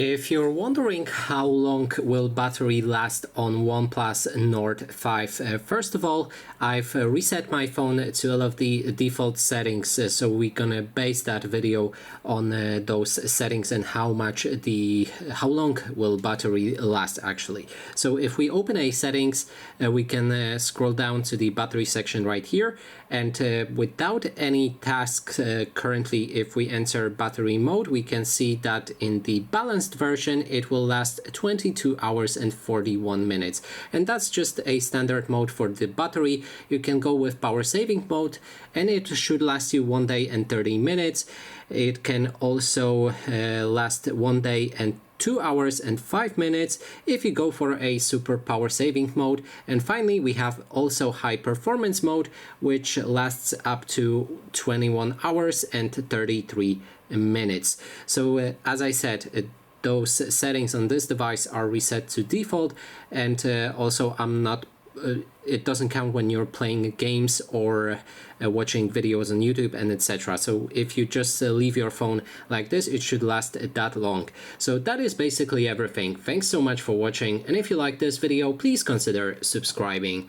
If you're wondering how long will battery last on OnePlus Nord 5, first of all, I've reset my phone to all of the default settings, so we're gonna base that video on those settings and how long will battery last actually. So if we open a settings, we can scroll down to the battery section right here, and without any tasks currently, if we enter battery mode, we can see that in the balanced version it will last 22 hours and 41 minutes, and that's just a standard mode for the battery. You can go with power saving mode and it should last you 1 day and 30 minutes. It can also last 1 day and 2 hours and 5 minutes if you go for a super power saving mode. And finally, we have also high performance mode, which lasts up to 21 hours and 33 minutes. So as I said, those settings on this device are reset to default, and also it doesn't count when you're playing games or watching videos on YouTube and etc. So if you just leave your phone like this, it should last that long. So that is basically everything. Thanks so much for watching, and if you like this video, please consider subscribing.